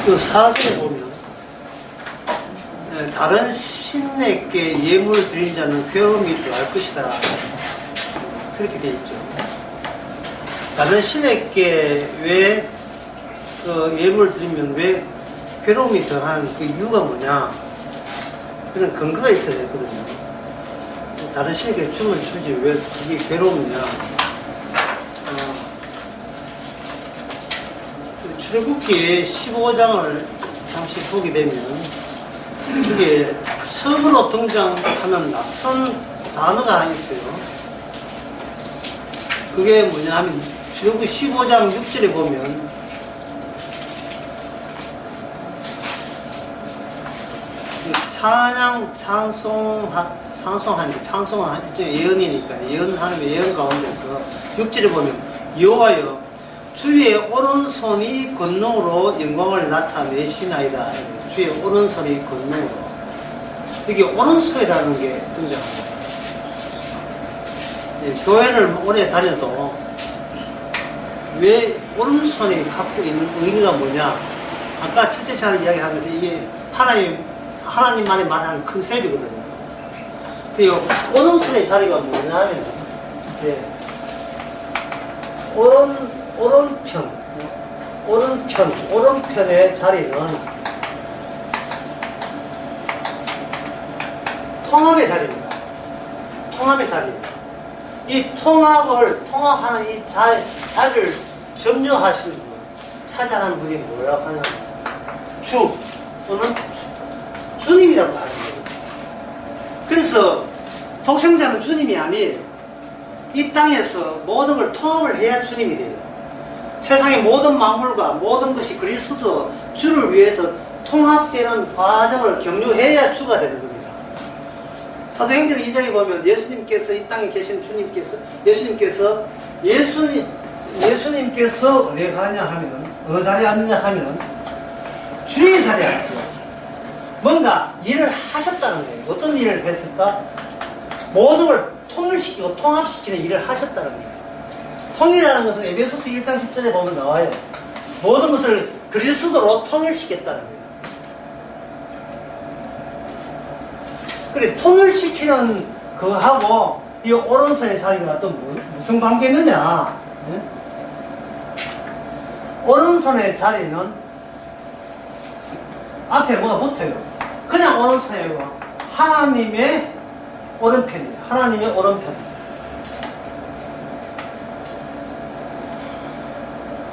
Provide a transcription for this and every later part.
그 사전에 보면 다른 신에게 예물을 드린 자는 괴로움이 더할 것이다. 그렇게 되어 있죠. 다른 신에게 왜 그 예물을 드리면 왜 괴로움이 더한 그 이유가 뭐냐? 그런 근거가 있어야 되거든요. 다른 신에게 춤을 추지 왜 그게 괴로움이냐? 출애굽기 15장을 잠시 보게 되면 그게 처음으로 등장하는 낯선 단어가 하나 있어요. 그게 뭐냐 하면 출애굽기 15장 6절에 보면 찬양, 찬송하는 예언이니까 예언하는 예언 가운데서 6절에 보면 여호와여 주의 오른손이 권능으로 영광을 나타내시나이다. 주의 오른손이 권능으로. 이게 오른손이라는 게 등장합니다. 교회를 오래 다녀도 왜 오른손이 갖고 있는 의미가 뭐냐? 아까 첫째 차례 이야기하면서 이게 하나님만이 말하는 컨셉이거든요. 그 오른손의 자리가 뭐냐면 오른편의 자리는 통합의 자리입니다. 통합의 자리입니다. 이 통합하는 이 자리를 점령하시는 분, 차지하는 분이 뭐라고 하냐면 주 또는 주님이라고 하는 거예요. 그래서 독생자는 주님이 아니에요. 이 땅에서 모든 걸 통합을 해야 주님이 돼요. 세상의 모든 만물과 모든 것이 그리스도 주를 위해서 통합되는 과정을 경유해야 주가 되는 겁니다. 사도행전 2장에 보면 예수님께서 이 땅에 계신 예수님께서 어디에 가냐 하면 어느 자리에 앉느냐 하면 주의 자리에 앉죠. 뭔가 일을 하셨다는 거예요. 어떤 일을 했을까? 모든 걸 통일시키고 통합시키는 일을 하셨다는 거예요. 통일이라는 것은 에베소서 1장 10절에 보면 나와요. 모든 것을 그리스도로 통일시켰다는 거예요. 그래, 통일시키는 그하고 이 오른손의 자리가 또 무슨 관계 있느냐? 네? 오른손의 자리는 앞에 뭐가 붙어요. 그냥 오른손이고 하나님의 오른편이에요. 하나님의 오른편.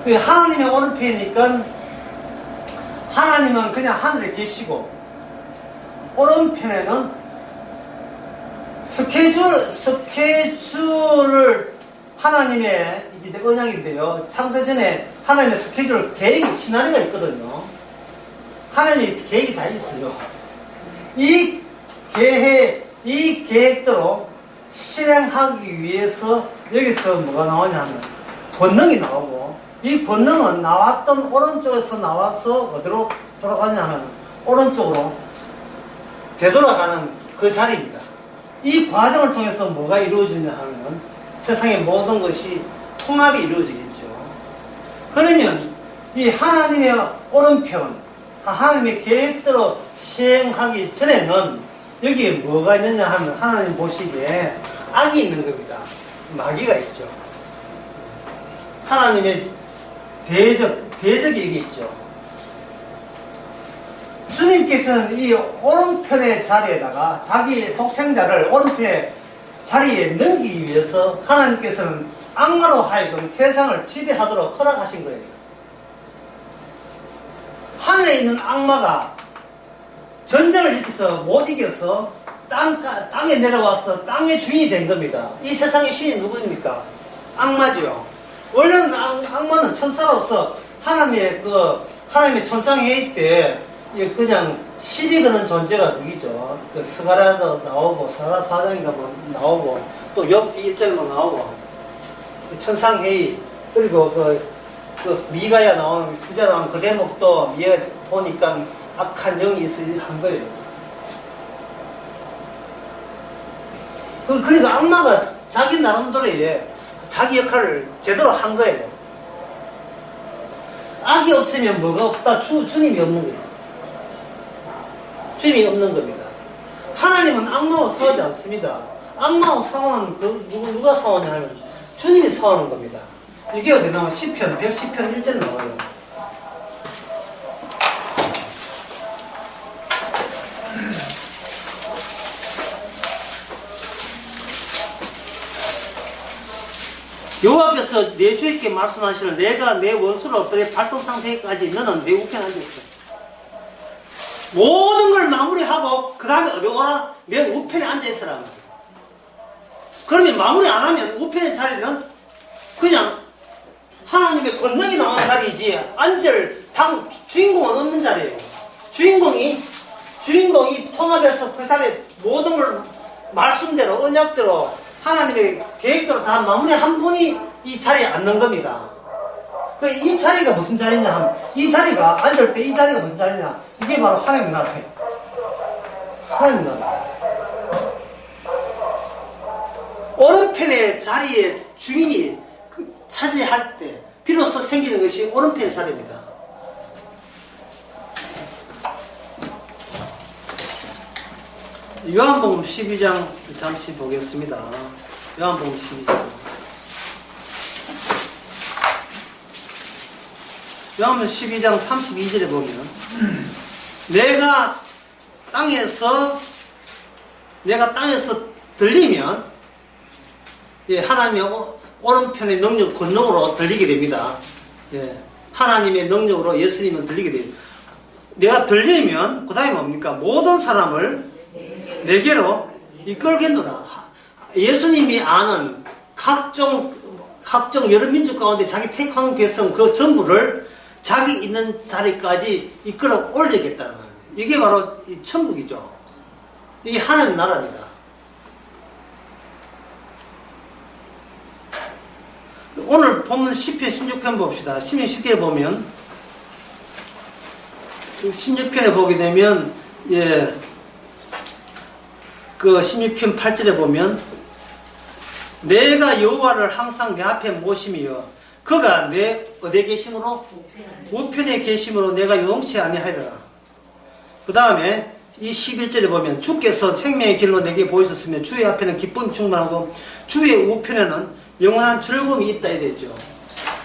하나님의 오른편이니까 하나님은 그냥 하늘에 계시고 오른편에는 스케줄을 하나님의 이게 언약인데요. 창세전에 하나님의 스케줄 계획이 시나리오가 있거든요. 하나님의 계획이 다 있어요. 이 계획대로 실행하기 위해서 여기서 뭐가 나오냐면 권능이 나오고 이 권능은 나왔던 오른쪽에서 나와서 어디로 돌아가냐면 오른쪽으로 되돌아가는 그 자리입니다. 이 과정을 통해서 뭐가 이루어지냐 하면 세상의 모든 것이 통합이 이루어지겠죠. 그러면 이 하나님의 오른편, 하나님의 계획대로 시행하기 전에는 여기에 뭐가 있느냐 하면 하나님 보시기에 악이 있는 겁니다. 마귀가 있죠. 하나님의 대적이 여기 있죠. 주님께서는 이 오른편의 자리에다가 자기 독생자를 오른편의 자리에 넘기기 위해서 하나님께서는 악마로 하여금 세상을 지배하도록 허락하신 거예요. 하늘에 있는 악마가 전쟁을 일으켜서 못 이겨서 땅에 내려와서 땅의 주인이 된 겁니다. 이 세상의 신이 누구입니까? 악마죠. 원래는 악마는 천사로서 하나님의 천상회의 때 그냥 시비 거는 존재가 누구죠? 그 스가랴도 나오고 스가랴 4장인가 뭐 나오고 또 역 1장도 나오고 천상회의 그리고 그 미가야 나오는 스자 나오는 그 제목도 미가 보니까 악한 영이 있으니 한 거예요. 그러니까 악마가 자기 나름대로의 자기 역할을 제대로 한 거예요. 악이 없으면 뭐가 없다? 주님이 없는 거예요. 주님이 없는 겁니다. 하나님은 악마와 싸우지 않습니다. 악마와 싸우는 누가 싸우냐 하면 주님이 싸우는 겁니다. 이게 어디 나오면 시편 110편 1절에 나와요. 여호와께서 내 주에게 말씀하시는 내가 내 원수로 내 발등 상태까지 너는 내 우편에 앉아있어. 모든 걸 마무리하고 그 다음에 어디 오라? 내 우편에 앉아있으라 말이야. 그러면 마무리 안 하면 우편의 자리는 그냥 하나님의 권능이 나온 자리이지 앉을 주인공은 없는 자리예요. 주인공이 통합해서 그 자리에 모든 걸 말씀대로 언약대로 하나님의 계획대로 다 마무리한 분이 이 자리에 앉는 겁니다. 이 자리가 무슨 자리냐 하면 이 자리가 앉을 때 이 자리가 무슨 자리냐 이게 바로 하나님 나라예요. 하나님 나라. 오른편의 자리에 주인이 차지할 때 비로소 생기는 것이 오른편의 자리입니다. 요한복음 12장 잠시 보겠습니다. 요한복음 12장. 요한복음 12장 32절에 보면 내가 땅에서 들리면 하나님의 오른편의 능력, 권능으로 들리게 됩니다. 하나님의 능력으로 예수님은 들리게 됩니다. 내가 들리면 그 다음에 뭡니까? 모든 사람을 내게로 이끌겠노라. 예수님이 아는 각종 여러 민족 가운데 자기 택한 백성 그 전부를 자기 있는 자리까지 이끌어 올리겠다는 거예요. 이게 바로 천국이죠. 이게 하나님 나라입니다. 오늘 본문 10편 16편 봅시다. 16편에 보면 16편에 보게 되면 그 16편 8절에 보면 내가 여호와를 항상 내 앞에 모심이여 그가 내 어디에 계심으로? 우편에 계심으로 내가 요동치 아니하리라. 그 다음에 이 11절에 보면 주께서 생명의 길로 내게 보이셨으며 주의 앞에는 기쁨이 충만하고 주의 우편에는 영원한 즐거움이 있다 이랬죠.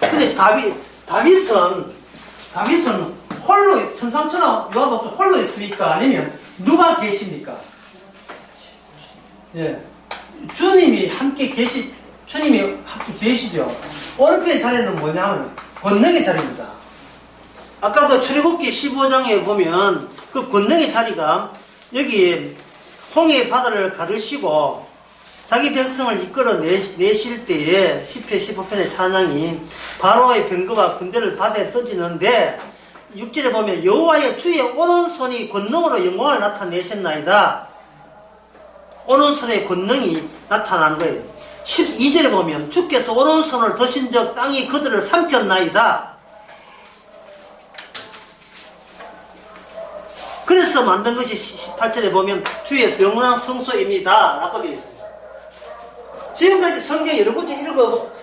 근데 다윗은 홀로 천상천하 요한복음 홀로 있습니까? 아니면 누가 계십니까? 주님이 함께 계시죠. 오른편의 자리는 뭐냐면 권능의 자리입니다. 아까 그 출애굽기 15장에 보면 그 권능의 자리가 여기 홍해 바다를 가르시고 자기 백성을 이끌어 내실 때에 10편 15편의 찬양이 바로의 병거와 군대를 바다에 던지는데 6절에 보면 여호와의 주의 오른손이 권능으로 영광을 나타내셨나이다. 오른손의 권능이 나타난 거예요. 12절에 보면 주께서 오른손을 드신 적 땅이 그들을 삼켰나이다. 그래서 만든 것이 18절에 보면 주의 영원한 성소입니다 라고 되어 있어요. 지금까지 성경 여러 번째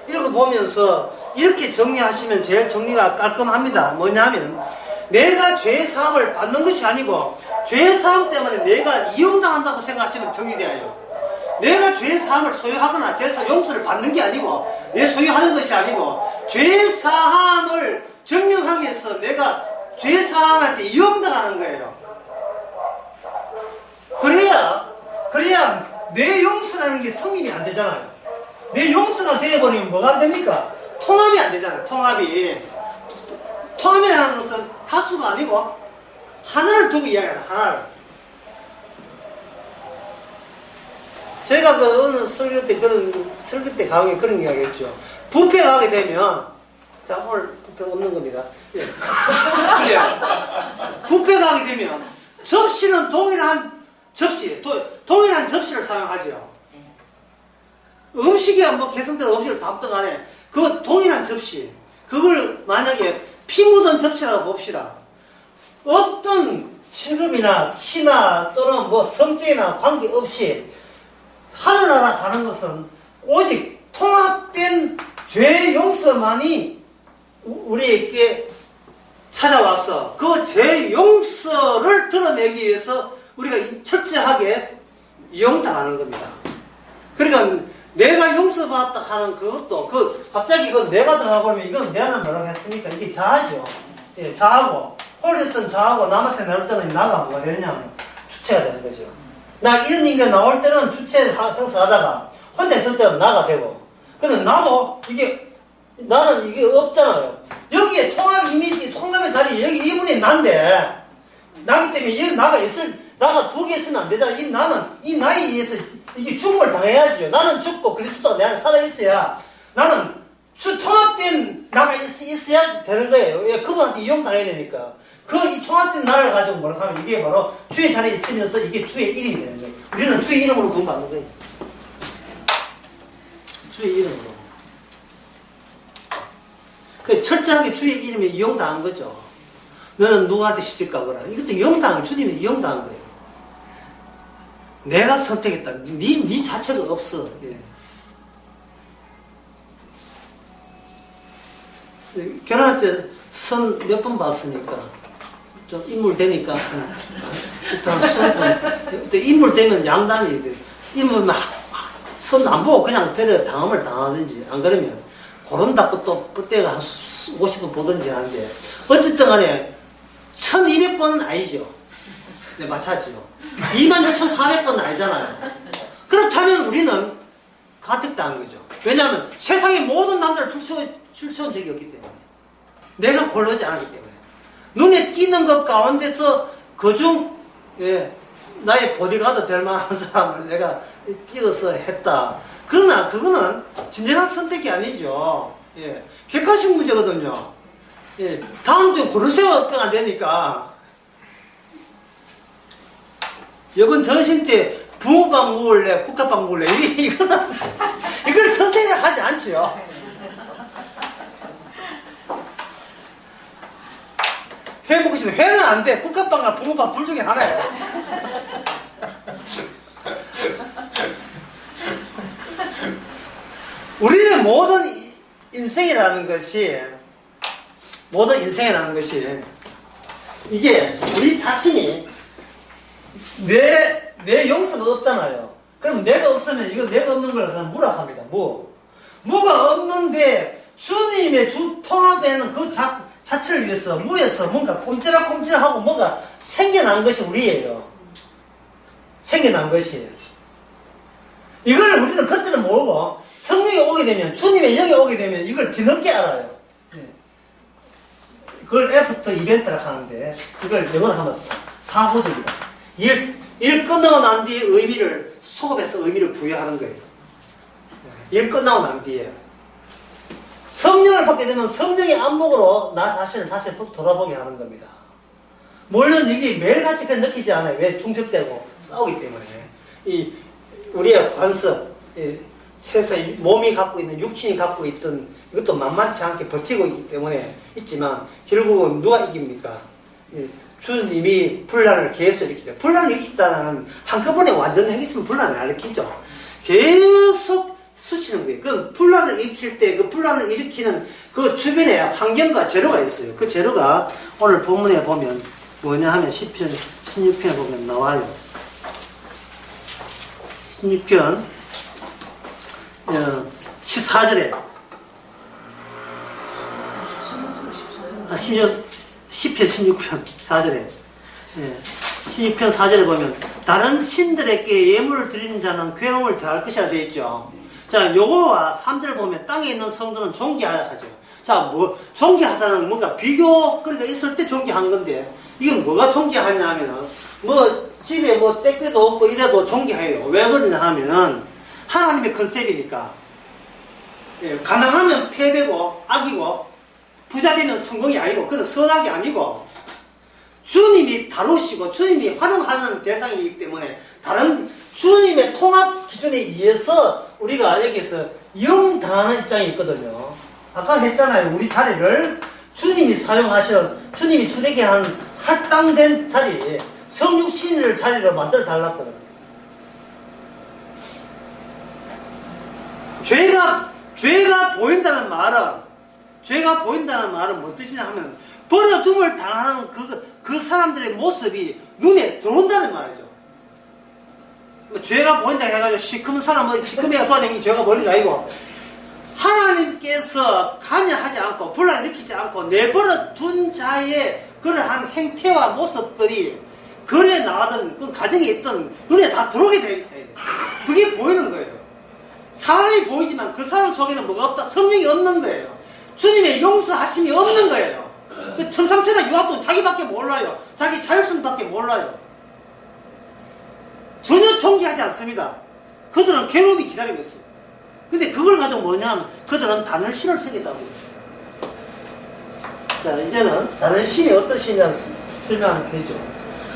읽어보면서 이렇게 정리하시면 제일 정리가 깔끔합니다. 뭐냐면 내가 죄사함을 받는 것이 아니고 죄사함 때문에 내가 이용당한다고 생각하시면 정리되어요. 내가 죄사함을 소유하거나 죄사 용서를 받는 게 아니고 내 소유하는 것이 아니고 죄사함을 증명하기 위해서 내가 죄사함한테 이용당하는 거예요. 그래야 내 용서라는 게 성립이 안 되잖아요. 내 용서가 되어버리면 뭐가 안 됩니까? 통합이 안 되잖아요. 통합이라는 것은 다수가 아니고 하나를 두고 이야기하는 하나를. 제가 그 어느 설교 때 강의 그런 이야기 했죠. 뷔페 가게 되면, 자, 오늘 뷔페 없는 겁니다. 뷔페 가게 되면, 접시는 동일한 접시를 사용하죠. 음식이야 뭐 개성대로 음식을 담등 안에 그 동일한 접시, 그걸 만약에 피 묻은 접시라고 봅시다. 어떤 체급이나 키나 또는 뭐 성격이나 관계없이 하늘나라 가는 것은 오직 통합된 죄 용서만이 우리에게 찾아와서 그 죄 용서를 드러내기 위해서 우리가 철저하게 이용당하는 겁니다. 그러니까 내가 용서받았다 하는 그것도 갑자기 이건 내가 들어가버리면 이건 내는 뭐라고 했으니까 이게 자아죠. 예, 자아고 홀렸던 자아고 남한테 나올 때는 나가 뭐가 되느냐면 주체가 되는 거죠. 나 이런 인간 나올 때는 주체 행사하다가 혼자 있을 때는 나가 되고 근데 나도 나는 이게 없잖아요. 여기에 통합 이미지, 통합의 자리, 여기 이분이 난데, 나기 때문에 여기 나가 두 개 있으면 안 되잖아. 나는 이 나이에 의해서 이게 죽음을 당해야죠. 나는 죽고 그리스도가 내 안에 살아있어야 나는 통합된 나가 있어야 되는 거예요. 왜? 그분한테 이용당해야 되니까. 이 통합된 나를 가지고 뭐라고 하면 이게 바로 주의 자리에 있으면서 이게 주의 이름이 되는 거예요. 우리는 주의 이름으로 구원받는 거예요. 주의 이름으로. 철저하게 주의 이름에 이용당한 거죠. 너는 누구한테 시집가거라. 이것도 이용당한, 주님이 이용당한 거예요. 내가 선택했다. 네 자체가 없어. 예. 결혼할 때 선 몇 번 봤으니까 좀 인물 되니까 일단 인물 되면 양단이 돼. 인물 막 선 안 보고 그냥 데려 당함을 당하든지 안 그러면 고름 닦고 또 그때가 한 50번 보든지 하는데 어쨌든 간에 1200번은 아니죠. 네, 맞췄죠. 26,400번은 아니잖아요. 그렇다면 우리는 가택당한 거죠. 왜냐하면 세상의 모든 남자를 출세한 적이 없기 때문에 내가 고르지 않았기 때문에 눈에 띄는 것 가운데서 그중 나의 보디가드 될 만한 사람을 내가 찍어서 했다. 그러나 그거는 진정한 선택이 아니죠. 예. 객관식 문제거든요. 예. 다음 주 고르세요 안 되니까. 이번 전심 때 붕어빵 먹을래, 국화빵 먹을래, 이걸 선택을 하지 않죠. 회 먹고 싶으면 회는 안 돼. 국화빵과 붕어빵 둘 중에 하나예요. 우리는 모든 인생이라는 것이 이게 우리 자신이 내 용서가 없잖아요. 그럼 내가 없으면 이거 내가 없는 걸 그냥 무락합니다. 무가 없는데 주님의 통합되는 그 자체를 위해서 무에서 뭔가 꼼지락꼼지락하고 뭔가 생겨난 것이 우리예요. 생겨난 것이에요. 이걸 우리는 그때는 모르고 성령이 오게 되면 주님의 영이 오게 되면 이걸 뒤늦게 알아요. 그걸 애프터 이벤트라 하는데 이걸 영어로 하면 사후적이다. 일 끝나고 난 뒤에 속업해서 의미를 부여하는 거예요. 일 끝나고 난 뒤에 성령을 받게 되면 성령의 안목으로 나 자신을 다시 돌아보게 하는 겁니다. 물론 이게 매일같이 느끼지 않아요. 왜? 중첩되고 싸우기 때문에. 우리의 관습, 세상에 몸이 갖고 있는, 육신이 갖고 있던 이것도 만만치 않게 버티고 있기 때문에 있지만 결국은 누가 이깁니까? 주님이 분란을 계속 일으키죠. 분란을 일으키다는 한꺼번에 완전 해결했으면 분란을 안 일으키죠. 계속 수치는 거예요. 그 분란을 일으킬 때 그 분란을 일으키는 그 주변에 환경과 재료가 있어요. 그 재료가 오늘 본문에 보면 뭐냐 하면 시편 16편에 보면 나와요. 16편 14절에 10편 16편 4절에 16편 4절에 보면 다른 신들에게 예물을 드리는 자는 괴로움을 더할 것이라 되어 있죠. 자, 요거와 3절 보면 땅에 있는 성도는 존귀하죠. 자, 존귀하다는 뭔가 비교거리가 있을 때 존귀한 건데 이건 뭐가 존귀하냐 하면은 집에 떼끼도 없고 이래도 존귀해요. 왜 그러냐 하면은 하나님의 컨셉이니까. 가난하면 패배고 악이고 부자 되면 성공이 아니고 그건 선악이 아니고 주님이 다루시고 주님이 활용하는 대상이기 때문에 다른 주님의 통합 기준에 의해서 우리가 여기서 이용당하는 입장이 있거든요. 아까 했잖아요. 우리 자리를 주님이 사용하신 주님이 주되게 한 할당된 자리 성육신을 자리로 만들어 달랐거든요. 죄가 보인다는 말은 죄가 보인다는 말은 뭔 뜻이냐 하면 버려둠을 당하는 그 사람들의 모습이 눈에 들어온다는 말이죠. 뭐 죄가 보인다 해가지고 시커먼 사람, 시커매가 돌아다니는 죄가 보이는 게 아니고, 하나님께서 관여하지 않고 분란을 일으키지 않고 내버려 둔 자의 그러한 행태와 모습들이 거리에 나가던 그 가정에 있던 눈에 다 들어오게 되어 있다. 그게 보이는 거예요. 사람이 보이지만 그 사람 속에는 뭐가 없다? 성령이 없는 거예요. 주님의 용서하심이 없는 거예요. 그 천상천하 유학도 자기밖에 몰라요. 자기 자율성밖에 몰라요. 전혀 존귀하지 않습니다. 그들은 괴로움이 기다리고 있어요. 근데 그걸 가지고 뭐냐 하면 그들은 다른 신을 쓰겠다고 했어요. 자, 이제는 다른 신이 어떤 신이냐는 설명하면 되죠.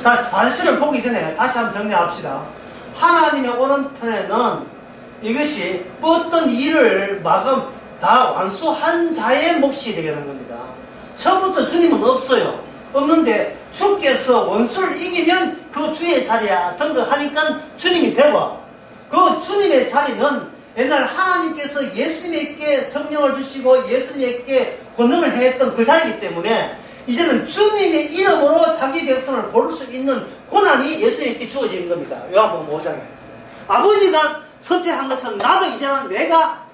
다시 다른 신을 보기 전에 다시 한번 정리합시다. 하나님의 오른편에는 이것이 어떤 일을 마감 다 완수한 자의 몫이 되는 겁니다. 처음부터 주님은 없어요. 없는데 주께서 원수를 이기면 그 주의 자리에 등극하니까 주님이 되고, 그 주님의 자리는 옛날 하나님께서 예수님에게 성령을 주시고 예수님에게 권능을 행했던 그 자리이기 때문에 이제는 주님의 이름으로 자기 백성을 고를 수 있는 권한이 예수님께 주어지는 겁니다. 요한복음 5장에 아버지가 선택한 것처럼 나도 이제는 내가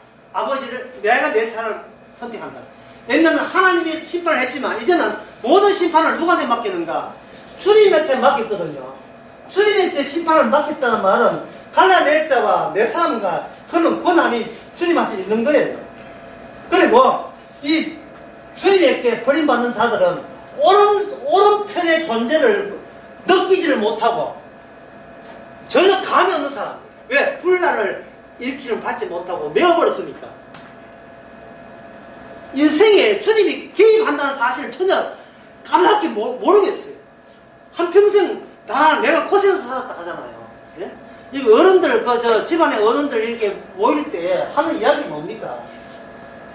내 사람을 선택한다. 옛날에는 하나님이 심판을 했지만 이제는 모든 심판을 누구한테 맡기는가? 주님한테 맡겼거든요. 주님한테 심판을 맡겼다는 말은 갈라낼 자와 내 사람과 그런 권한이 주님한테 있는 거예요. 그리고 이 주님에게 버림받는 자들은 오른편의 존재를 느끼지를 못하고 전혀 감이 없는 사람. 왜? 분란을 일으키는 받지 못하고 메어버렸으니까. 인생에 주님이 개입한다는 사실을 전혀 까맣게 모르겠어요. 한평생 다 내가 고생해서 살았다 하잖아요. 예? 이 어른들, 집안의 어른들 이렇게 모일 때 하는 이야기 뭡니까?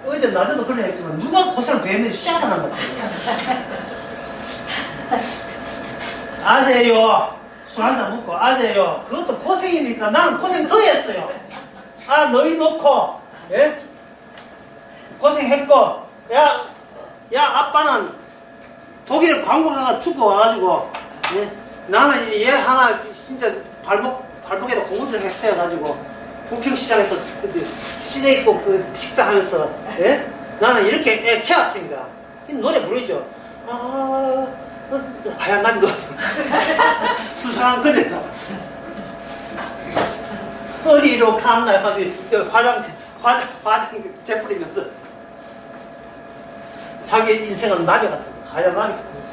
어제 낮에도 그런 했지만 누가 고생을 더 했는지 시작하는 것 같아요. 아세요? 술 한잔 먹고, 아세요? 그것도 고생입니까? 나는 고생 더 했어요. 아, 너희 놓고, 예? 고생했고, 야, 아빠는 독일에 광고가가 죽고 와가지고, 예? 나는 얘 하나 진짜 발목에다 고무줄 해가지고, 부평시장에서 시내 있고 그 식당 하면서, 예? 나는 이렇게 애 키웠습니다. 노래 부르죠. 하얀 남도 수상한 그대로 어디로 갔나 하고 화장 제풀이면서 자기 인생은 나비 같은 거, 하얀 나비 같은 거죠.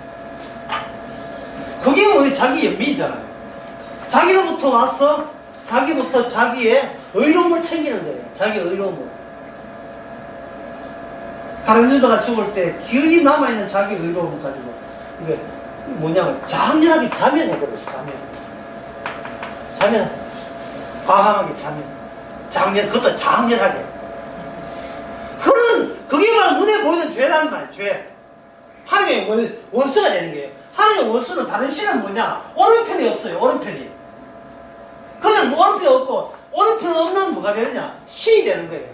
그게 뭐 자기 연민이잖아요. 자기로부터 와서 자기부터 자기의 의로움을 챙기는 거예요. 자기 의로움을. 다른 유다가 죽을 때 기억이 남아있는 자기 의로움을 가지고 이게 뭐냐면 장렬하게 자면해버려요. 자면하자. 과감하게 자면. 그것도 장렬하게. 그게 바로 눈에 보이는 죄라는 말이에요. 죄. 하나님의 원수가 되는 거예요. 하나님의 원수는 다른 신은 뭐냐? 오른편이 없어요. 오른편이. 그냥 오른편이 없고 오른편 없는 뭐가 되느냐? 신이 되는 거예요.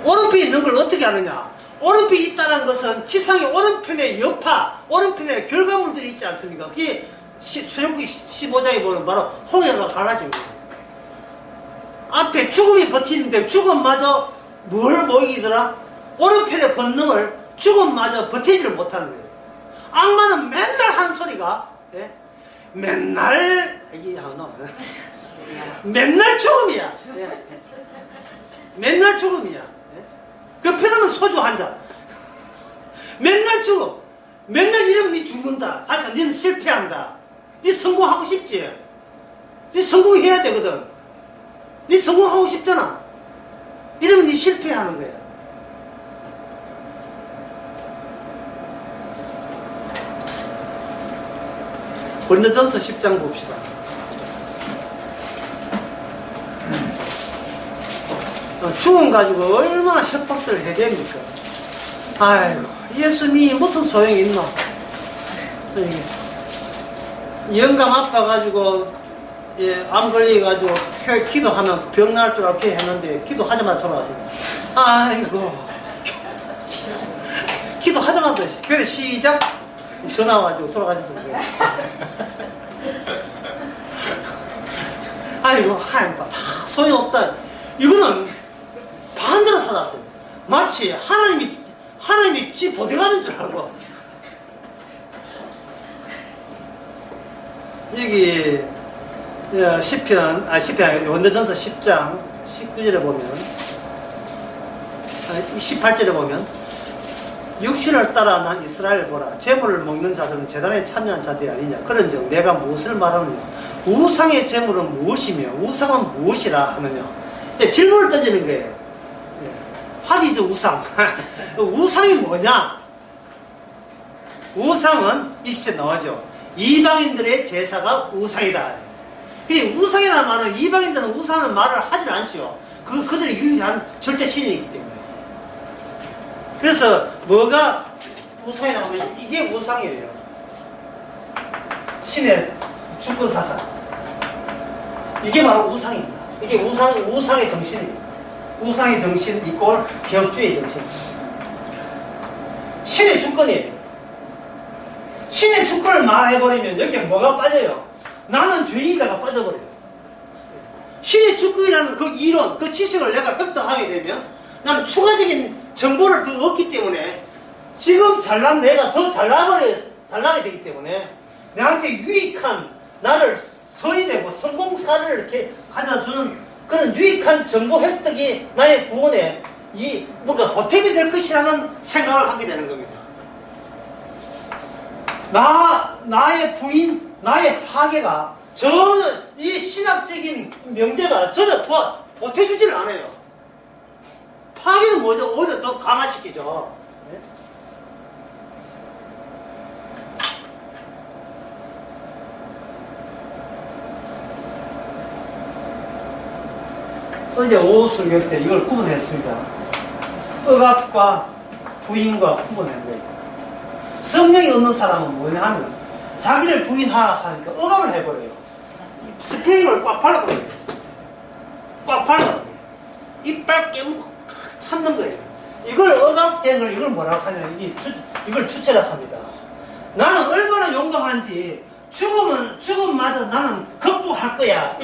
오른편이 있는 걸 어떻게 아느냐? 오른편이 있다는 것은 지상의 오른편의 여파, 오른편의 결과물들이 있지 않습니까? 그게 출애굽기 15장에 보면 바로 홍해가 갈라진 거예요. 앞에 죽음이 버티는데 죽음마저 뭘 보이더라? 오른편의 권능을 죽음마저 버티지를 못하는 거예요. 악마는 맨날 한 소리가, 예? 맨날 죽음이야. 예? 맨날 죽음이야. 예? 급해하면 소주 한 잔. 맨날 죽음. 맨날 이러면 니 죽는다. 사실 니는 실패한다. 니 성공하고 싶지? 니 성공해야 되거든. 니 성공하고 싶잖아. 이러면 니 실패하는 거야. 고린도전서 10장 봅시다. 죽음 가지고 얼마나 협박들을 해야 됩니까? 아이고, 예수님이 무슨 소용이 있노? 영감 아파가지고 예, 암 걸려가지고 기도하면 병 날 줄 알고 했는데 기도하자마자 돌아가세요. 아이고. 기도하자마자 교회 시작 전화 와가지고 돌아가셔서 그래요. 아이고 하나님 다 소용없다. 이거는 반대로 살았어요. 마치 하나님이 지 보내가는 줄 알고. 여기 시편 요한계시서 10장 19절에 보면 18절에 보면 육신을 따라 난 이스라엘 보라 제물을 먹는 자들은 제단에 참여한 자들이 아니냐 그런즉 내가 무엇을 말하느냐 우상의 제물은 무엇이며 우상은 무엇이라 하느냐 질문을 던지는 거예요. What is 우상? 우상이 뭐냐? 우상은 20절 나오죠. 이방인들의 제사가 우상이다. 우상이라는 말은 이방인들은 우상은 말을 하질 않죠. 그들이 유일한 절대 신이기 때문에. 그래서 뭐가 우상이라고 하면 이게 우상이에요. 신의 주권사상. 이게 바로 우상입니다. 이게 우상의 정신이에요. 우상의 정신 이꼴 개혁주의 정신. 신의 주권이에요. 신의 주권을 말해버리면 여기에 뭐가 빠져요? 나는 죄인이다가 빠져버려요. 신의 주권이라는 그 이론, 그 지식을 내가 획득하게 되면 나는 추가적인 정보를 더 얻기 때문에 지금 잘난 내가 더 잘나게 되기 때문에 내한테 유익한 나를 서의되고 성공사를 이렇게 가져다주는 그런 유익한 정보 획득이 나의 구원에 뭔가 보탬이 될 것이라는 생각을 하게 되는 겁니다. 나의 부인, 나의 파괴가 이 신학적인 명제가 전혀 보태주지를 않아요. 파괴는 뭐죠? 오히려 더 강화시키죠. 네? 어제 오후 설교 때 이걸 구분했습니다. 억압과 부인과 구분한 거예요. 성령이 없는 사람은 뭐냐 하면 자기를 부인하니까 억압을 해버려요. 스프레이를 꽉 발라버려요. 꽉 발라버려요. 이빨 깨물고 참는 거예요. 이걸 억압된 걸 이걸 뭐라고 하냐면 이걸 주체라고 합니다. 나는 얼마나 용감한지 죽음마저 나는 극복할 거야.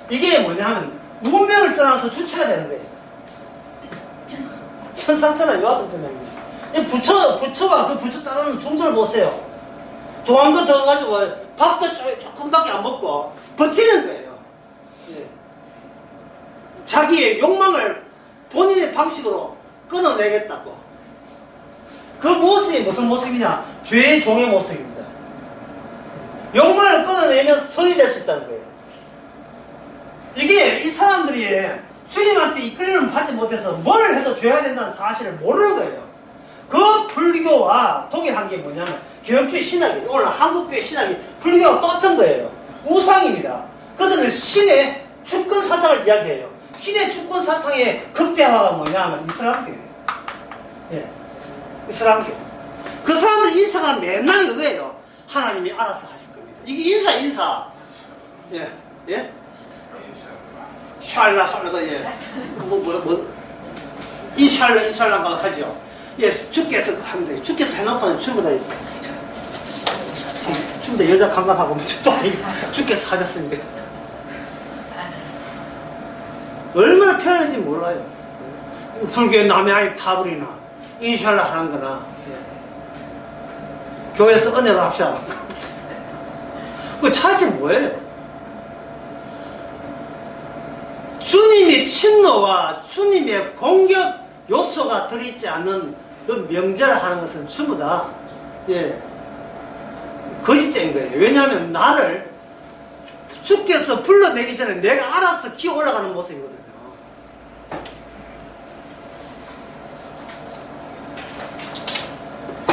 이게 뭐냐 하면 운명을 떠나서 주체가 되는 거예요. 천상천하 요하도 된다는 거예요. 부처가 그 부처 따르는 중도를 보세요. 도한 거 더 가지고 밥도 조금밖에 안 먹고 버티는 거예요. 예. 자기의 욕망을 본인의 방식으로 끊어내겠다고. 그 모습이 무슨 모습이냐? 죄의 종의 모습입니다. 욕망을 끊어내면 선이 될 수 있다는 거예요. 이게 이 사람들이 주님한테 이끌림을 받지 못해서 뭘 해도 죄가 된다는 사실을 모르는 거예요. 그 불교와 동일한 게 뭐냐면 개혁주의 신학이 오늘 한국교회 신학이 불교와 똑같은 거예요. 우상입니다. 그들은 신의 주권 사상을 이야기해요. 신의 주권 사상의 극대화가 뭐냐면 이슬람교예요. 예, 이슬람교. 그 사람들 인사가 맨날 이거예요. 하나님이 알아서 하실 겁니다. 이게 인사. 예, 예. 샬라가 예. 인샬라가 하죠. 예, 주께서 하는데 주께서 해놓고는 전부 다 여자 감각하고 주께서 하셨습니다. 얼마나 편한지 몰라요. 불교의 남의 아이 타불이나 인샬라 하는 거나 예. 교회에서 은혜로 합시다. 그 차이점이 뭐예요? 주님의 침노와 주님의 공격 요소가 들어있지 않는 그 명제를 하는 것은 전부 다 예, 거짓된 거예요. 왜냐하면 나를 주께서 불러내기 전에 내가 알아서 기어 올라가는 모습이거든요.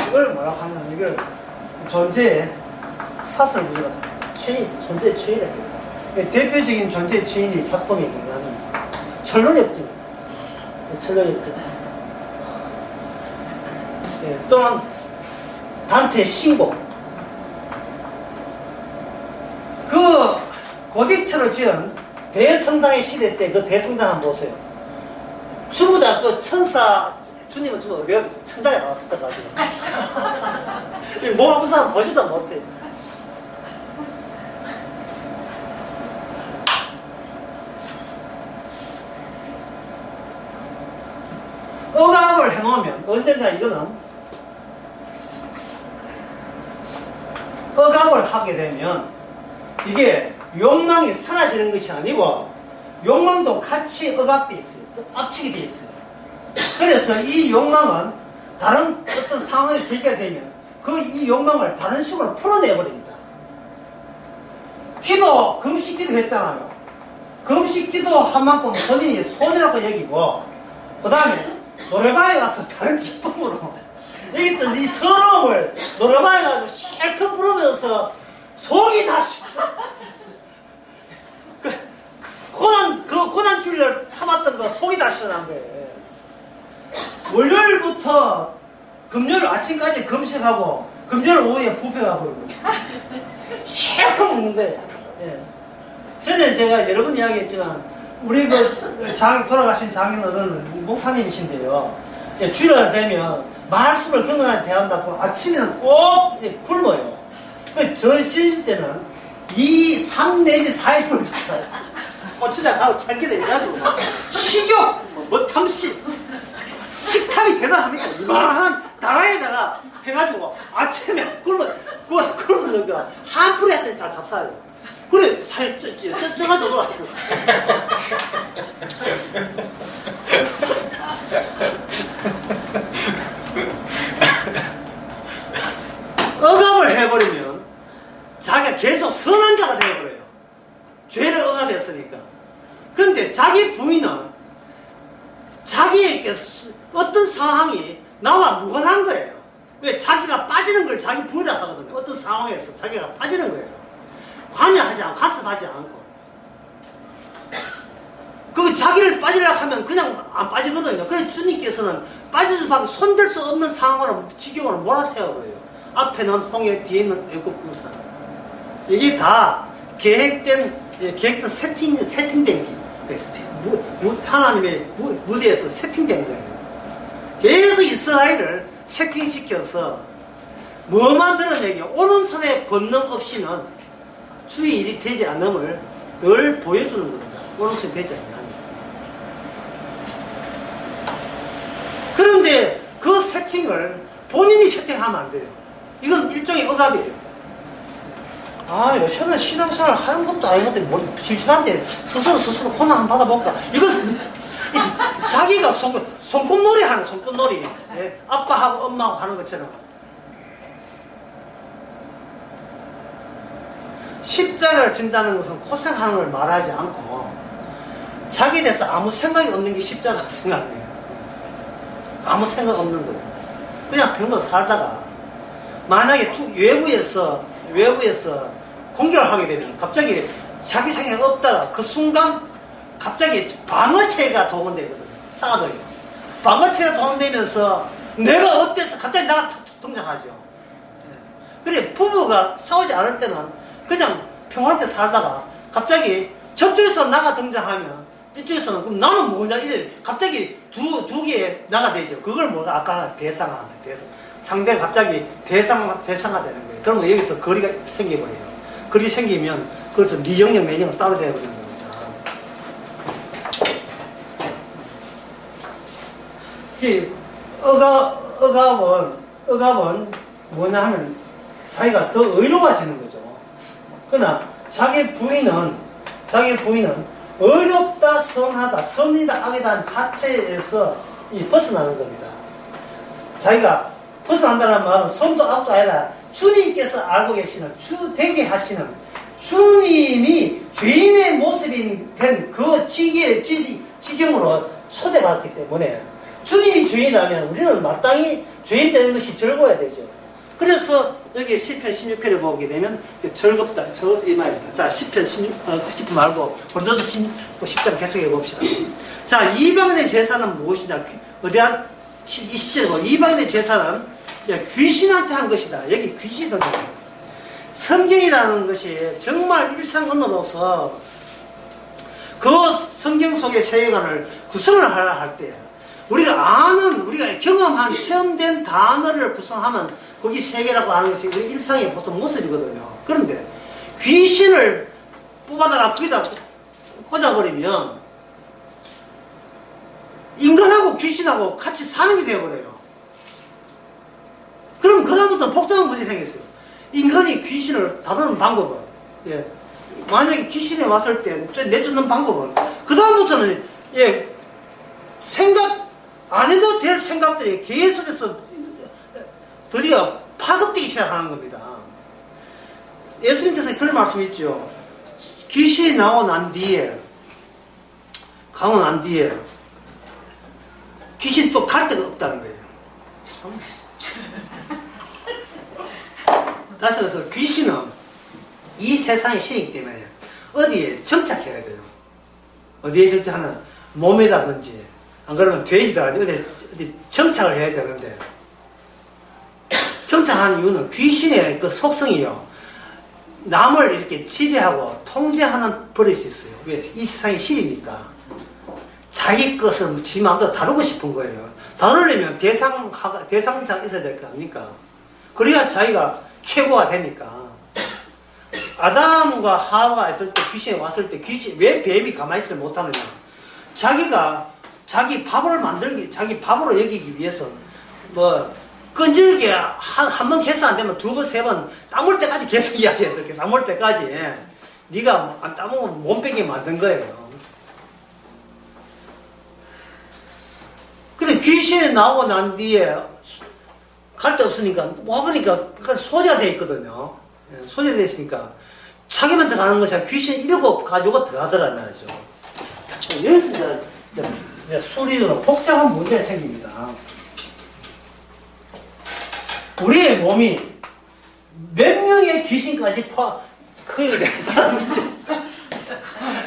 이걸 뭐라고 하냐면 이걸 존재의 사설 구조가 존재의 체인이라고 해요. 대표적인 존재의 체인이 작품이 뭐냐면 철로역입니다. 철로역입. 예, 또는 단테의 신곡. 그 고딕처럼 지은 대성당의 시대 때 그 대성당 한번 보세요. 전부 다 그 천사, 주님은 좀 어디가 천장에 나왔어가지고. 몸 아픈 사람 보지도 못해. 억압을 해놓으면 언젠가 이거는 억압을 하게 되면 이게 욕망이 사라지는 것이 아니고 욕망도 같이 억압되어 있어요. 압축이 되어 있어요. 그래서 이 욕망은 다른 어떤 상황이 계기가 되면 이 욕망을 다른 식으로 풀어내버립니다. 기도, 금식 기도 했잖아요. 금식 기도 한 만큼 본인이 손이라고 여기고 그 다음에 노래방에 가서 다른 기쁨으로 여기 또 이 서러움을 노래방에 가서 실컷 부르면서 속이 다 고난주일날 참았던 거 속이 다 시원한 거예요. 월요일부터 금요일 아침까지 금식하고 금요일 오후에 뷔페하고 실컷 먹는 거예요. 예. 전에 제가 여러 번 이야기했지만 우리 돌아가신 장인어른은 목사님이신데요. 예, 주일날 되면 말씀을 건강하게 대한다고 아침에는 꼭 굶어요. 저 시집 때는 3 내지 4일 굶었어요. 고추장하고 참기름 해가지고 식욕, 탐식, 식탐이 대단합니다. 이만한 다라에다가 해가지고 아침에 굶는 거 한 풀에 했더니 다 잡사요. 그래서 살이 쪄가지고 돌아왔었어요. 억압을 해버리면 자기가 계속 선한 자가 되어버려요. 죄를 억압했으니까. 그런데 자기 부인은 자기에게 어떤 상황이 나와 무관한 거예요. 왜? 자기가 빠지는 걸 자기 부인이라고 하거든요. 어떤 상황에서 자기가 빠지는 거예요. 관여하지 않고 가섭하지 않고. 그 자기를 빠지려고 하면 그냥 안 빠지거든요. 그래서 주님께서는 빠질 수밖에 손댈 수 없는 상황으로 지경으로 몰아세워버려요. 앞에는 홍해, 뒤에는 애굽 군사. 이게 다 계획된 세팅된 하나님의 무대에서 세팅된 거예요. 계속 이스라엘을 세팅시켜서 뭐만 드러내게 오는 손에 권능 없이는 주의 일이 되지 않음을 늘 보여주는 겁니다. 오는 손이 되지 않냐. 그런데 그 세팅을 본인이 세팅하면 안 돼요. 이건 일종의 억압이에요. 요새는 신앙생활 하는 것도 아니거든. 뭐, 심심한데, 스스로 고난 한번 받아볼까. 이건, 자기가 손꼽놀이 하는, 손꼽놀이. 예? 아빠하고 엄마하고 하는 것처럼. 십자가를 진다는 것은 고생하는 걸 말하지 않고, 자기에 대해서 아무 생각이 없는 게 십자가 생각이에요. 아무 생각 없는 거예요. 그냥 병도 살다가, 만약에 외부에서 공격을 하게 되면 갑자기 자기 생각 없다가 그 순간 갑자기 방어체가 동원되거든요. 싸워요. 방어체가 동원되면서 내가 어때서 갑자기 나가 등장하죠. 그래 부부가 싸우지 않을 때는 그냥 평화롭게 살다가 갑자기 저쪽에서 나가 등장하면 이쪽에서는 그럼 나는 뭐냐 이래 갑자기 두 개의 나가 되죠. 그걸 뭐가 아까 대상화한다. 상대가 갑자기 대상화 되는 거예요. 그러면 여기서 거리가 생겨버려요. 거리 생기면 그것은 네 영역 내 영역 따로 되어버리는 겁니다. 이 억압은 뭐냐 하면 자기가 더 의로워지는 거죠. 그러나 자기 부인은 어렵다, 선하다, 선이다, 악이다 자체에서 벗어나는 겁니다. 자기가 벗어난다는 말은 선도 악도 아니라 주님께서 알고 계시는 되게 하시는 주님이 죄인의 모습이 된 그 지경으로 초대받았기 때문에 주님이 죄인이라면 우리는 마땅히 죄인 되는 것이 즐거워야 되죠. 그래서 여기 시편 16회를 보게 되면 즐겁다 이 말입니다. 자, 시편 10편 말고 고린도서 10장 계속해 봅시다. 자, 이방인의 제사는 무엇이냐? 어디한 20절에 보면 이방인의 제사는 귀신한테 한 것이다. 여기 귀신이 등장해요. 성경이라는 것이 정말 일상언어로서 그 성경 속의 세계관을 구성을 하려 할 때 우리가 아는, 우리가 경험한 체험된 단어를 구성하면 거기 세계라고 하는 것이 우리 일상의 보통 모습이거든요. 그런데 귀신을 뽑아다가 거기다 꽂아버리면 인간하고 귀신하고 같이 사는 게 되어버려요. 그럼 그다음부터는 복잡한 문제가 생겼어요. 인간이 귀신을 다루는 방법은, 예, 만약에 귀신이 왔을 때 내쫓는 방법은, 그다음부터는, 예, 생각 안 해도 될 생각들이 계속해서 드디어 파급되기 시작하는 겁니다. 예수님께서 그런 말씀 있죠. 귀신이 나오고 난 뒤에, 가고 난 뒤에 귀신 또 갈 데가 없다는 거예요. 다시 말해서 귀신은 이 세상의 신이기 때문에 어디에 정착해야 돼요. 어디에 정착하는, 몸에다든지 안 그러면 돼지다든지 어디 정착을 해야 되는데, 정착하는 이유는 귀신의 그 속성이요, 남을 이렇게 지배하고 통제하는 버릇이 있어요. 왜? 이 세상의 신이니까 자기 것을 지 마음대로 다루고 싶은 거예요. 다루려면 대상자가 있어야 될 거 아닙니까? 그래야 자기가 최고가 되니까. 아담과 하와가 있을 때, 귀신이 왔을 때, 귀신, 왜 뱀이 가만히 있지 못하느냐? 자기가 자기 밥을 만들기, 자기 밥으로 여기기 위해서, 뭐, 끈질기게 한 번 해서 안 되면 두 번, 세 번, 땀올 때까지 계속 이야기했어요. 땀올 때까지. 네가 안 땀으면 몸빼게 만든 거예요. 근데 귀신이 나오고 난 뒤에 갈 데 없으니까, 와보니까 끝까지 소재가 돼 있거든요. 소재가 돼 있으니까 자기만 들어가는 것이 아니라 귀신 7 가지고 들어가더란 말이죠. 여기서 이제 수리로 복잡한 문제가 생깁니다. 우리의 몸이 몇 명의 귀신까지 크게 된 사람인지,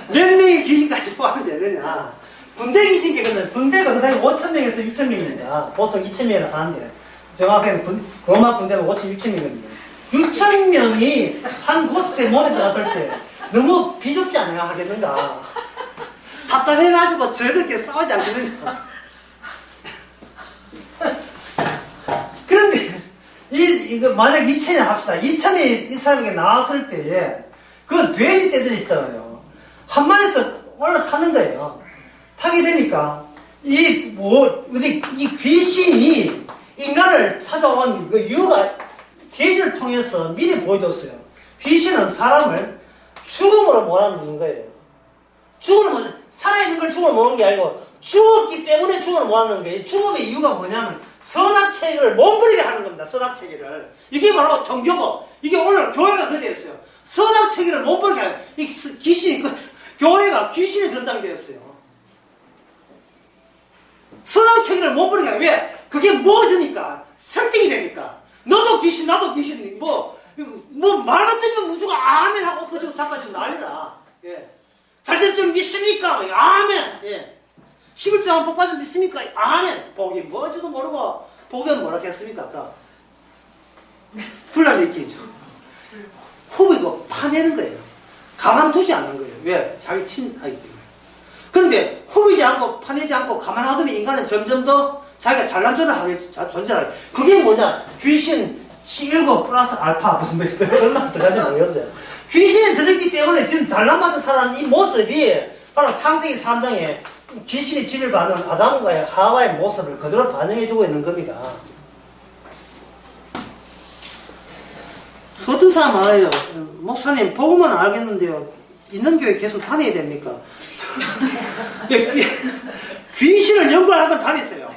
몇 명의 귀신까지 포함이 되느냐. 군대 귀신 개그는 군대가 그다음에 5,000명에서 6,000명입니다. 보통 2,000명이나 하는데, 정확하게 로마 군대는 5,000, 6,000명입니다. 6,000명이 한 곳에 몸에 들어갔을 때 너무 비좁지 않아요? 하겠는가? 답답해가지고 저희들끼리 싸우지 않겠는가? 그런데 이거 만약 2,000이 합시다. 2,000이 이 사람에게 나왔을 때에 그 돼지 떼들이 있잖아요. 한 마리에서 올라타는 거예요. 타게 되니까 이 귀신이 인간을 찾아온 그 이유가 돼지를 통해서 미리 보여줬어요. 귀신은 사람을 죽음으로 몰아넣는 거예요. 살아있는 걸 죽음으로 모으는 게 아니고 죽었기 때문에 죽음으로 모아놓는 거예요. 죽음의 이유가 뭐냐면 선악체계를 몸부리게 하는 겁니다. 선악체계를. 이게 바로 종교고, 이게 오늘 교회가 그렇게 됐어요. 선악체계를 몸부리게 하는, 이 귀신이, 교회가 귀신의 전당이 되었어요. 선악체계를 몸부리게 하는, 왜? 그게 모아지니까, 설득이 되니까. 너도 귀신, 나도 귀신, 말만 뜨면 무조건 아멘 하고 엎어지고 잠깐 난리라. 예. 잘 될 줄 믿습니까? 아멘! 예. 11조 한 복 받으면 믿습니까? 아멘! 복이 뭔지도 모르고, 복은 뭐라 했습니까? 아까? 불난 얘기죠. 후비고 파내는 거예요. 가만두지 않는 거예요. 왜? 자기 친아이기 때문에. 그런데 후비지 않고 파내지 않고 가만 놔두면 인간은 점점 더 자기가 잘난 척을 하게, 존재하게. 그게 뭐냐? 귀신 7 플러스 알파, 무슨 얼마나 들어간지 모르겠어요. 귀신이 들었기 때문에 지금 잘난 맛을 살아가는 이 모습이 바로 창세기 3장에 귀신이 집을 받는 아담과 하와의 모습을 그대로 반영해주고 있는 겁니다. 어떤 사람 알아요. 목사님, 복음은 알겠는데요. 있는 교회 계속 다녀야 됩니까? 귀신을 연구하려고 다녔어요.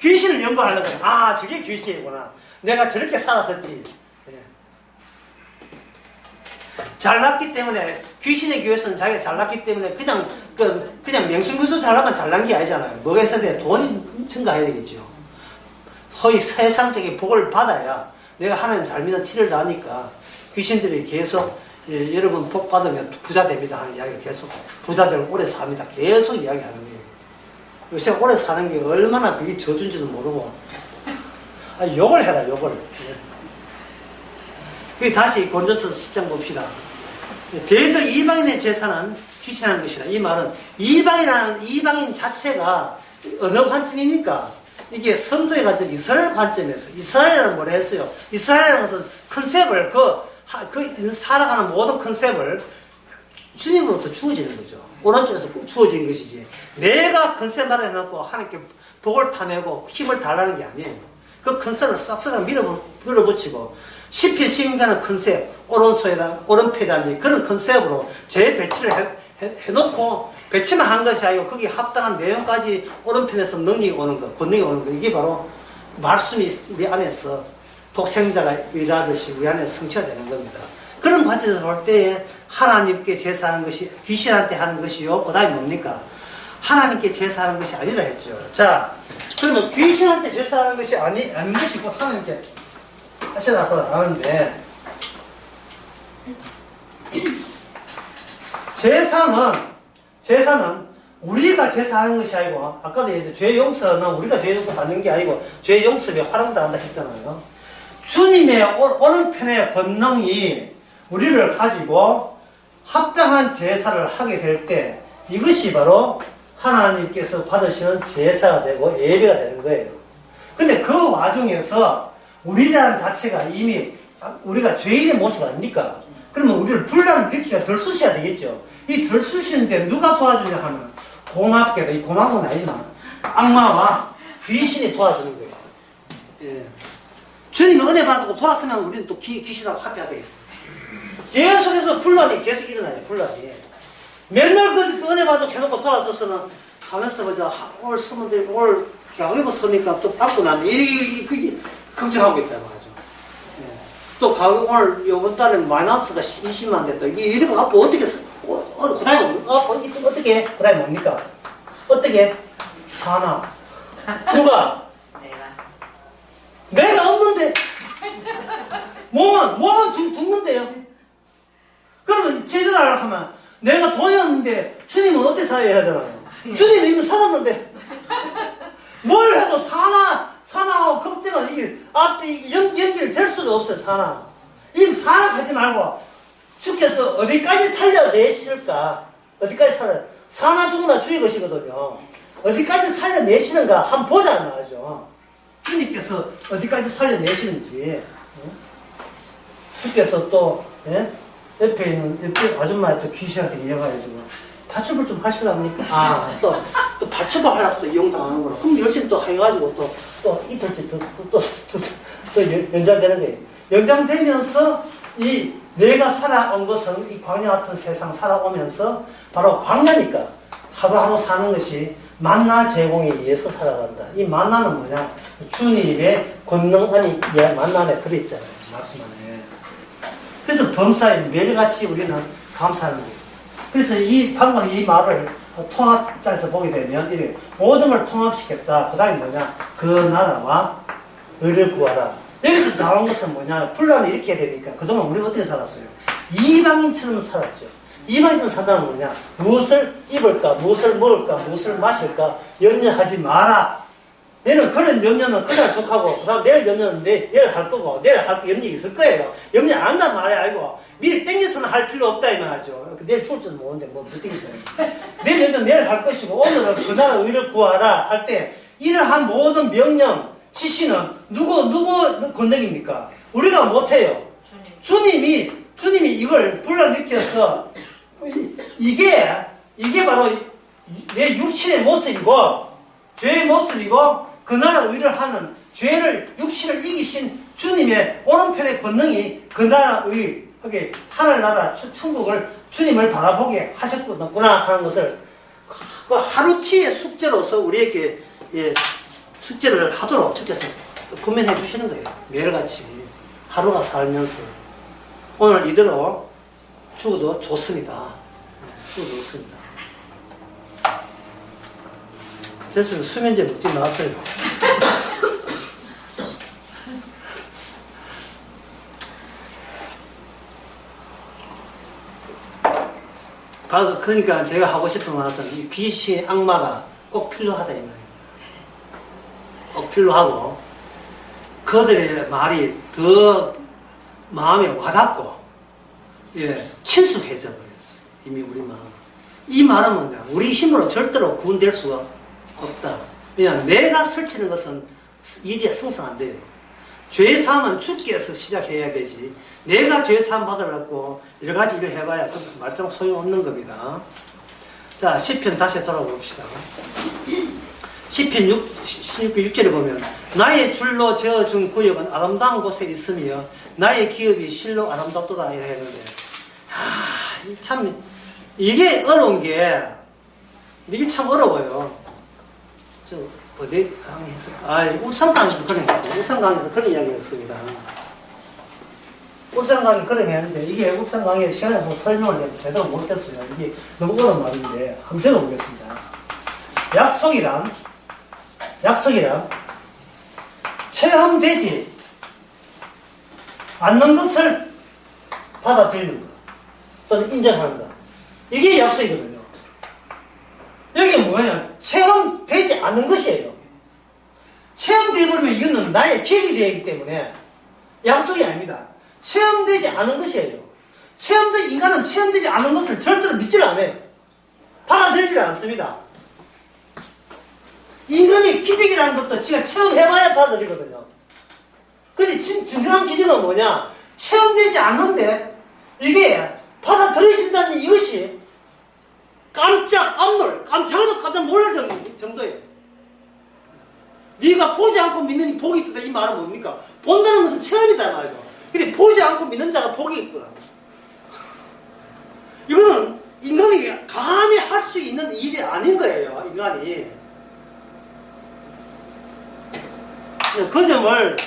귀신을 연구하려고. 아, 저게 귀신이구나. 내가 저렇게 살았었지. 잘났기 때문에, 귀신의 교회에서는 자기가 잘났기 때문에 그냥 명승부수 잘나면 잘난 게 아니잖아요. 뭐가 있어야 돼? 돈이 증가해야 되겠죠. 소위 세상적인 복을 받아야 내가 하나님 잘 믿는 티를 나니까 귀신들이 계속, 예, 여러분 복 받으면 부자 됩니다 하는 이야기를 계속, 부자들 오래 삽니다 계속 이야기하는 거예요. 요새 오래 사는 게 얼마나 그게 저준지도 모르고, 욕을 해라, 욕을. 예. 다시 고린도서 10장 봅시다. 대적 이방인의 제사는 귀신한 것이다. 이 말은 이방인 자체가 어느 관점입니까? 이게 성도의 관점, 이스라엘 관점에서 이스라엘은 뭐라 했어요? 이스라엘은 것은 컨셉을 살아가는 모든 컨셉을 주님으로부터 주어지는 거죠. 오른쪽에서 주어진 것이지. 내가 컨셉을 해놓고 하나님께 복을 타내고 힘을 달라는 게 아니에요. 그 컨셉을 싹싹 밀어붙이고 시편 시민가는 컨셉, 오른편이라든지 그런 컨셉으로 재배치를 해놓고 배치만 한 것이 아니고 거기에 합당한 내용까지 오른편에서 능력이 오는 것, 권능이 오는 것, 이게 바로 말씀이 우리 안에서 독생자가 일하듯이 우리 안에서 성취가 되는 겁니다. 그런 관점에서 볼 때에 하나님께 제사하는 것이 귀신한테 하는 것이요, 그 다음에 뭡니까? 하나님께 제사하는 것이 아니라 했죠. 자, 그러면 귀신한테 제사하는 것이 아닌 것이고 하나님께 하시라서 하는데, 제사는 우리가 제사하는 것이 아니고, 아까도 얘기했죠. 죄 용서는 우리가 죄 용서 받는 게 아니고 죄 용서에 활용당한다 했잖아요. 주님의 오른편의 권능이 우리를 가지고 합당한 제사를 하게 될 때 이것이 바로 하나님께서 받으시는 제사가 되고 예배가 되는 거예요. 근데 그 와중에서 우리라는 자체가 이미 우리가 죄인의 모습 아닙니까? 그러면 우리를 분란을 일으키기가 덜 쑤셔야 되겠죠. 이 덜 쑤시는데 누가 도와주냐 하면 고맙게도, 이 고마운 건 아니지만 악마와 귀신이 도와주는 거예요. 예. 주님이 은혜 받고 돌아서면 우리는 또 귀신하고 합해야 되겠어요. 계속해서 분란이 계속 일어나요. 분란이. 맨날 그 은혜 받고 해놓고 돌아서서는 가면서 보자. 오늘 서는데 오늘 겨우입어 서니까 또 받고 나면 이렇게 걱정하고 있단 말이죠. 예. 또 오늘 이번 달에 마이너스가 20만 됐다. 이렇게 갖고 어떻게 써? 그 다음에 어떻게? 그 다음에 뭡니까? 어떻게? 사나. 누가? 내가 없는데. 몸은 죽는데요. 그러면 제대로 하면 내가 돈이 없는데 주님은 어떻게 살아야 하잖아요. 주님은 이미 살았는데 뭘 해도 사나하고 걱정은 이게 앞에 연기를 될 수가 없어요. 사나. 이 사나하지 말고 주께서 어디까지 살려내실까? 어디까지 사나 죽으나 주의 것이거든요. 어디까지 살려내시는가 한번 보자 말이죠. 주님께서 어디까지 살려내시는지. 주께서 또 옆에 있는 아줌마에 또 귀신한테 이어가지고 파첩을 좀 하시랍니까? 또 파첩을 하라고 또 이용당하는구나. 그럼 열심히 또 해가지고 또 이틀째 또 연장되는 거예요. 연장되면서 이 내가 살아온 것은 이 광야 같은 세상 살아오면서 바로 광야니까 하루하루 사는 것이 만나 제공에 의해서 살아간다. 이 만나는 뭐냐? 주님의 권능 안에 만나 안에 들어있잖아요. 말씀 안에. 그래서 범사에 매일같이 우리는 감사하는 거예요. 그래서 방금 이 말을 통합장에서 보게 되면 이래 모든 걸 통합시켰다. 그 다음에 뭐냐? 그 나라와 의를 구하라. 여기서 나온 것은 뭐냐? 분란을 일으켜야 되니까 그동안 우리가 어떻게 살았어요? 이방인처럼 살았죠. 이방인처럼 산다는 뭐냐? 무엇을 입을까? 무엇을 먹을까? 무엇을 마실까? 염려하지 마라. 내는 그런 염려는 그날 족하고 그 다음 내일 염려는 내일 할 거고 내일 할 염려 있을 거예요. 염려 안 한단 말이 아니고 미리 땡겨서는 할 필요 없다 이 말이죠. 내일 죽을 줄 모르는데 뭐 땡기세요. 내일 염려 내일 할 것이고 오늘은 그 나라 의를 구하라 할 때 이러한 모든 명령 지시는 누구 권능입니까? 우리가 못해요. 주님이 이걸 불러일으켜서 이게 바로 내 육신의 모습이고 죄의 모습이고 그 나라 의를 하는 육신을 이기신 주님의 오른편의 권능이 그 나라 의 하늘나라 천국을 주님을 바라보게 하셨구나 하는 것을 그 하루치의 숙제로서 우리에게 숙제를 하도록 주께서 권면해 주시는 거예요. 매일같이 하루가 살면서 오늘 이대로 죽어도 좋습니다. 죽어도 좋습니다. 그래서 수면제 먹지 마세요. 그러니까 제가 하고 싶은 말은 이 귀신 악마가 꼭 필요하다 이 말이에요. 꼭 필요하고 그들의 말이 더 마음에 와닿고, 예, 친숙해져 버렸어요. 이미 우리 마음. 이 말은 뭐냐? 우리 힘으로 절대로 구원될 수가 없다. 왜냐하면 내가 설치는 것은 일이 성성 안 돼요. 죄사함은 주께서 시작해야 되지. 내가 죄사함 받으려고 여러 가지 일을 해봐야 그 말짱 소용없는 겁니다. 자, 시편 다시 돌아봅시다. 시편 16편 6절에 보면 나의 줄로 저어준 구역은 아름다운 곳에 있으며 나의 기업이 실로 아름답도다 이래 했는데, 참 이게 어려운 게, 이게 참 어려워요. 저 어디 강의했을까? 울산 강의에서 그런 거, 울산 강의에서 그런 이야기였습니다. 울산 강의 그런 했는데, 이게 울산 강의에 시간이 없어서 설명을 해도 제대로 못했어요. 이게 너무 어려운 말인데 한번 적어보겠습니다. 약속이란 체험되지 않는 것을 받아들이는 것 또는 인정하는 것, 이게 약속이거든요. 여기 뭐냐? 체험되지 않는 것이에요. 체험되어버리면 이거는 나의 기억이 되기 때문에 약속이 아닙니다. 체험되지 않은 것이에요. 인간은 체험되지 않은 것을 절대로 믿질 않아요. 받아들이질 않습니다. 인간이 기적이라는 것도 지가 체험해봐야 받아들이거든요. 그래서 진정한 기적은 뭐냐? 체험되지 않는데 이게 받아들여진다는 이것이 적어도 깜짝 놀랄 정도예요. 네가 보지 않고 믿는 복이 있다, 이 말은 뭡니까? 본다는 것은 체험이잖아요. 근데 보지 않고 믿는 자가 복이 있구나. 이거는 인간이 감히 할 수 있는 일이 아닌 거예요, 인간이. 그 점을,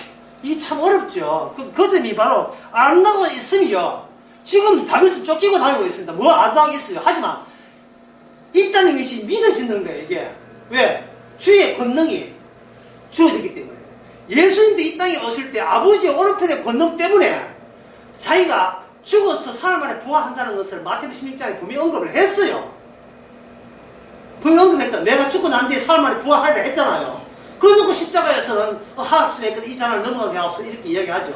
이게 참 어렵죠. 그 점이 바로 안다고 있으며, 지금 다윗은 쫓기고 다니고 있습니다. 뭐 안다고 있어요. 하지만, 있다는 것이 믿어지는 거예요, 이게. 왜? 주의 권능이 주어지기 때문에. 예수님도 이 땅에 오실 때 아버지의 오른편의 권능 때문에 자기가 죽어서 사흘 만에 부활한다는 것을 마태복음 16장에 분명히 언급을 했어요. 분명히 언급했다. 내가 죽고 난 뒤에 사흘 만에 부활하리라 했잖아요. 그러놓고 십자가에서는 하합수했거든 이 잔을 넘어가게 하옵소 이렇게 이야기하죠.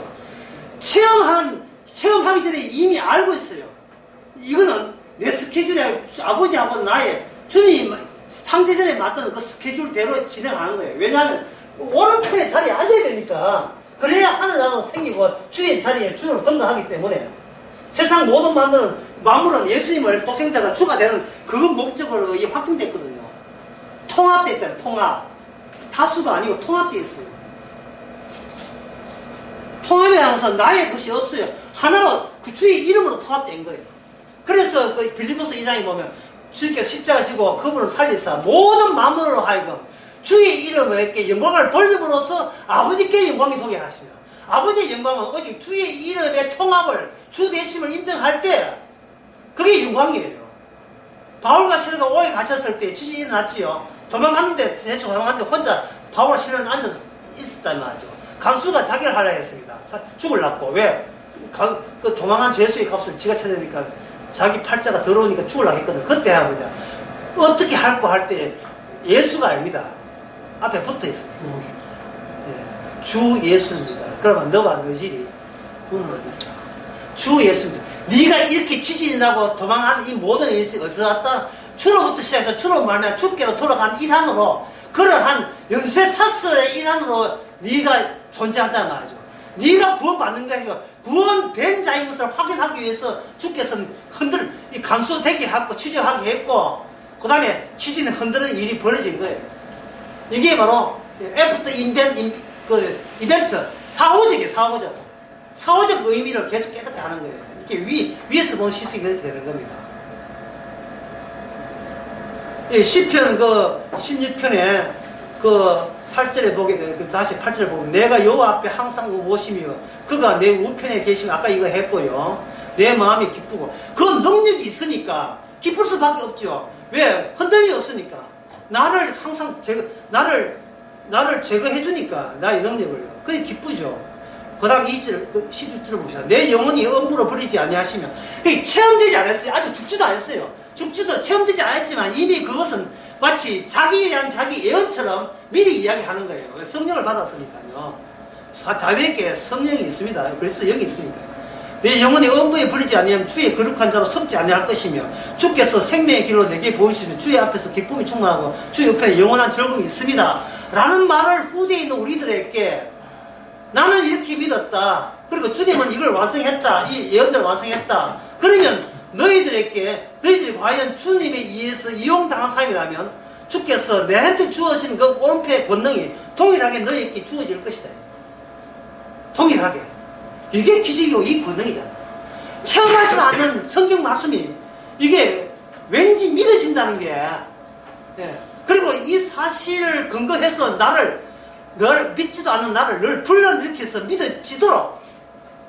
체험하기 전에 이미 알고 있어요. 이거는 내 스케줄에 아버지하고 나의 주님 상세전에 맞던 그 스케줄대로 진행하는 거예요. 왜냐하면 오른편의 자리에 앉아야 되니까. 그래야 하늘나라도 생기고 주의 자리에 주로 등장하기 때문에 세상 모든 만물은 예수님을 독생자가 주가 되는 그 목적으로 확정됐거든요. 통합됐잖아요. 통합. 다수가 아니고 통합되어 있어요. 통합이라는 것은 나의 것이 없어요. 하나로 그 주의 이름으로 통합된 거예요. 그래서 그 빌립보서 2장에 보면 주님께서 십자가 지고 그분을 살리사 모든 만물로 하여금 주의 이름에 영광을 돌림으로써 아버지께 영광이 도게 하시며, 아버지의 영광은 오직 주의 이름의 통합을, 주 대심을 인정할 때 그게 영광이에요. 바울과 시라가 오해 갇혔을 때 지진이 일어났지요. 도망갔는데 대충 도망갔는데 혼자 바울과 시라는 앉아서 있었단 말이죠. 간수가 자기를 하려 했습니다. 죽을라고. 왜? 그 도망한 죄수의 값을 지가 쳐내니까 자기 팔자가 더러우니까 죽을라 했거든. 그때 하고자 어떻게 할 거 할 때 예수가 아닙니다. 앞에 붙어 있어요. 주 예수입니다. 그러면 너와 너희들이 구원을 얻으리라. 주 예수입니다. 네가 이렇게 지진이 나고 도망한 이 모든 일이 어디서 왔다? 주로부터 시작해서 주로 말하면 주께로 돌아간 일환으로, 그러한 연쇄사슬의 일환으로 네가 존재한다는 말이죠. 네가 구원받는 게 아니고 구원된 자인 것을 확인하기 위해서 주께서는 이 간수되게 하고 취재하게 했고, 그 다음에 지진을 흔드는 일이 벌어진 거예요. 이게 바로 애프터 이벤트, 사후적 의미를 계속 깨끗하게 하는 거예요. 이렇게 위에서 보는 시선이 그렇게 되는 겁니다. 시편 16편에 8절에 보게 돼, 다시 8절에 보면 내가 여호와 앞에 항상 무엇이며 그가 내 우편에 계시면, 아까 이거 했고요. 내 마음이 기쁘고, 그 능력이 있으니까 기쁠 수밖에 없죠. 왜? 흔들림이 없으니까. 나를 항상 나를 제거해 주니까, 나의 능력을요. 그게 기쁘죠. 그 다음 16절을 봅시다. 내 영혼이 엄물어 버리지 아니하시며. 그게 체험되지 않았어요. 아직 죽지도 않았어요. 죽지도 체험되지 않았지만 이미 그것은 마치 자기랑 자기 예언처럼 미리 이야기하는 거예요. 성령을 받았으니까요. 다윗에게 성령이 있습니다. 그래서 여기 있으니까. 내 영혼이 음부에 버리지 아니하면 주의 거룩한 자로 섭지 아니할 것이며 주께서 생명의 길로 내게 보이시면 주의 앞에서 기쁨이 충만하고 주의 옆에 영원한 즐거움이 있습니다. 라는 말을 후대에 있는 우리들에게 나는 이렇게 믿었다. 그리고 주님은 이걸 완성했다. 이 예언들을 완성했다. 그러면 너희들이 과연 주님에 의해서 이용당한 사람이라면 주께서 내한테 주어진 그 온패의 권능이 동일하게 너희에게 주어질 것이다. 동일하게. 이게 기적이고 이 권능이잖아. 체험하지도 않는 성경 말씀이 이게 왠지 믿어진다는 게, 예. 그리고 이 사실을 근거해서 너를 믿지도 않는 나를 늘 불러일으켜서 믿어지도록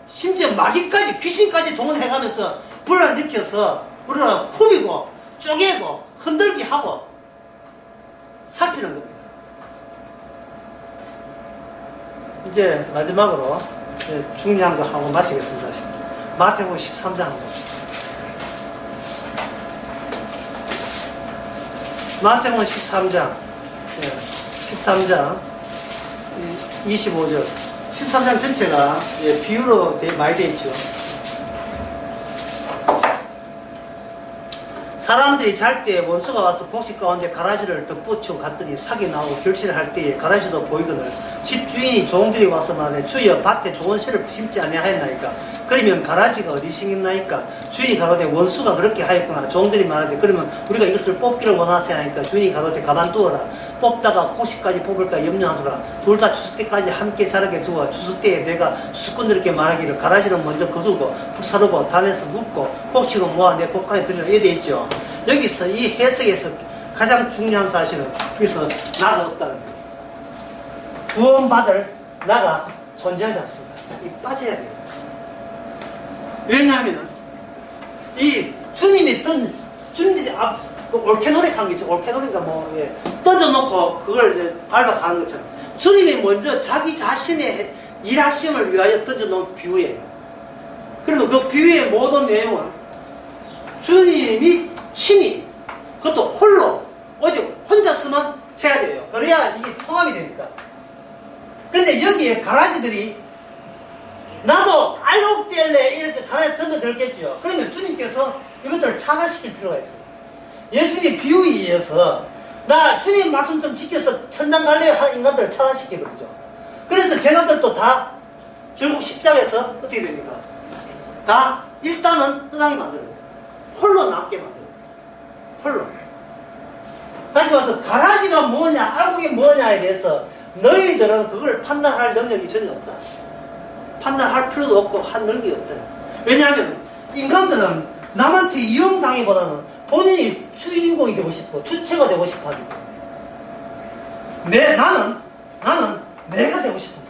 심지어 마귀까지 귀신까지 동원해가면서 불러일으켜서 우리가 후리고 쪼개고 흔들게 하고 살피는 겁니다. 이제 마지막으로 중요한 거 하고 마치겠습니다. 마태복음 13장 한번. 마태복음 13장 13장 25절 13장 전체가 비유로 많이 되어 있죠. 사람들이 잘 때 원수가 와서 복식 가운데 가라지를 덧붙이고 갔더니 삭이 나오고 결실을 할 때에 가라지도 보이거늘 집주인이 종들이 와서 말하되 주여 밭에 좋은 씨를 심지 아니하였나이까. 그러면 가라지가 어디 심겠나이까. 주인이 가로되 원수가 그렇게 하였구나. 종들이 말하되 그러면 우리가 이것을 뽑기를 원하세 하니까 주인이 가로되 가만두어라. 뽑다가 혹시까지 뽑을까 염려하더라. 둘 다 추수 때까지 함께 자라게 두어 추수 때에 내가 수꾼들에게 말하기를 가라지는 먼저 거두고 푹사르고 단에서 묶고 곡식은 모아 내 곡간에 들이라 이래 돼 있죠. 여기서 이 해석에서 가장 중요한 사실은 여기서 나가 없다는 거예요. 구원받을 나가 존재하지 않습니다. 이 빠져야 돼요. 왜냐하면 이 주님이 주님이 그 올케노릭 한 게 있죠. 올케노릭가 던져놓고 그걸 밟아가는 것처럼 주님이 먼저 자기 자신의 일하심을 위하여 던져놓은 비유예요. 그러면 그 비유의 모든 내용은 주님이 신이 그것도 홀로 오직 혼자서만 해야 돼요. 그래야 이게 통합이 되니까. 근데 여기에 가라지들이 나도 알록달래 이렇게 가라지 던져들겠죠. 그러면 주님께서 이것들을 차단시킬 필요가 있어요. 예수님 비유에 의해서 나 주님 말씀 좀 지켜서 천당 갈래요 하는 인간들을 차단시켜버리죠. 그래서 제자들도 다 결국 십자가에서 어떻게 됩니까? 다 일단은 떠나게 만들어요. 홀로 남게 만들어요. 홀로. 다시 말해서 가라지가 뭐냐 알곡이 뭐냐에 대해서 너희들은 그걸 판단할 능력이 전혀 없다. 판단할 필요도 없고 한 능력이 없다. 왜냐하면 인간들은 남한테 이용당기보다는 본인이 주인공이 되고 싶고 주체가 되고 싶어 하기 때문에 나는 내가 되고 싶은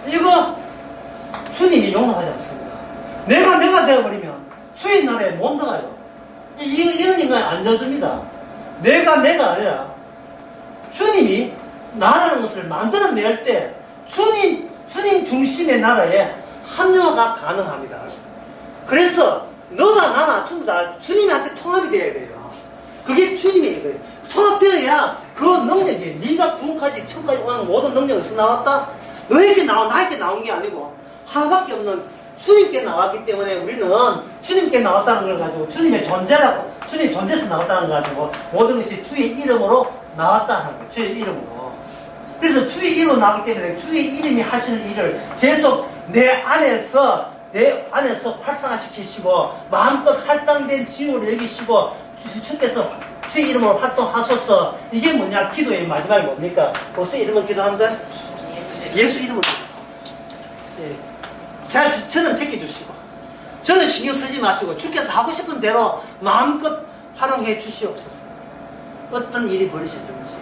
거예요. 이거 주님이 용납하지 않습니다. 내가 되어버리면 주인 나라에 못 나가요. 이런 인간이 안 져줍니다. 내가 아니라 주님이 나라는 것을 만들어낼 때 주님 중심의 나라에 합류가 가능합니다. 그래서 너나 나나 전부 다 주님한테 통합이 돼야 돼요. 그게 주님의 거예요. 통합되어야 그 능력이 네가 구원까지 천까지 오는 모든 능력에서 나왔다. 너에게 나에게 나온 게 아니고 하나밖에 없는 주님께 나왔기 때문에 우리는 주님께 나왔다는 걸 가지고 주님의 존재라고 주님 존재에서 나왔다는 걸 가지고 모든 것이 주의 이름으로 나왔다는 거예요. 주의 이름으로. 그래서 주의 이름으로 나왔기 때문에 주의 이름이 하시는 일을 계속 내 안에서 활성화시키시고 마음껏 할당된 징후를 여기시고 주께서 주의 이름으로 활동하소서. 이게 뭐냐? 기도의 마지막이 뭡니까? 무슨 이름으로 기도한다? 예수 이름으로. 예. 저는 지켜주시고 저는 신경 쓰지 마시고 주께서 하고 싶은 대로 마음껏 활용해 주시옵소서. 어떤 일이 벌어지든지.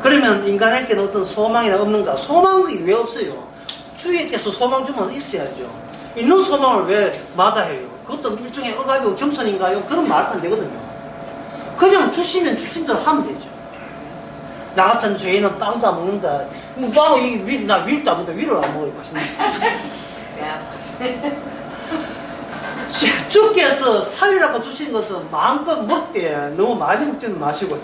그러면 인간에게는 어떤 소망이나 없는가? 소망이 왜 없어요? 주님께서 소망 주면 있어야죠. 있는 소망을 왜 마다해요? 그것도 일종의 억압이고 겸손인가요? 그런 말도 안 되거든요. 그냥 주시면 주신 대로 하면 되죠. 나 같은 죄인은 빵도 안 먹는다. 빵은 나 위도 안 먹는다. 위를 안 먹어요. 맛있는 거. 주께서 살리라고 주신 것은 마음껏 먹되 너무 많이 먹지는 마시고.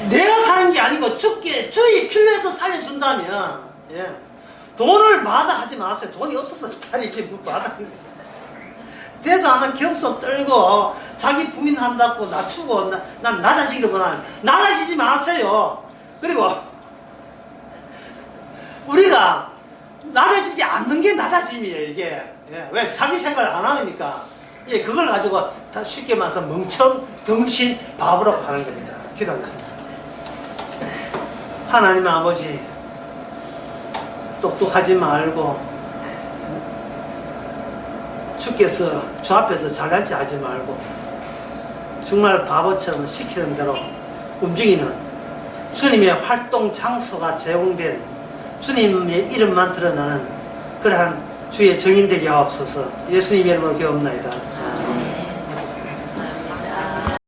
내가 사는 게 아니고 주의 필요해서 살려준다면, 예, 돈을 마다하지 마세요. 돈이 없어서 다니지 뭐 마다하는 거죠. 되도 않은 겸손 떨고 자기 부인한다고 낮추고 난 낮아지기로구나. 낮아지지 마세요. 그리고 우리가 낮아지지 않는 게 낮아짐이에요, 이게. 예, 왜? 자기 생각을 안 하니까. 예, 그걸 가지고 다 쉽게 말해서 멍청, 덩신, 바보라고 하는 겁니다. 기도하겠습니다. 하나님 아버지, 똑똑하지 말고, 주께서 주 앞에서 잘난지 하지 말고, 정말 바보처럼 시키는 대로 움직이는 주님의 활동 장소가 제공된 주님의 이름만 드러나는 그러한 주의 정인 되게 하옵소서. 예수님의 이름으로 기도합니다.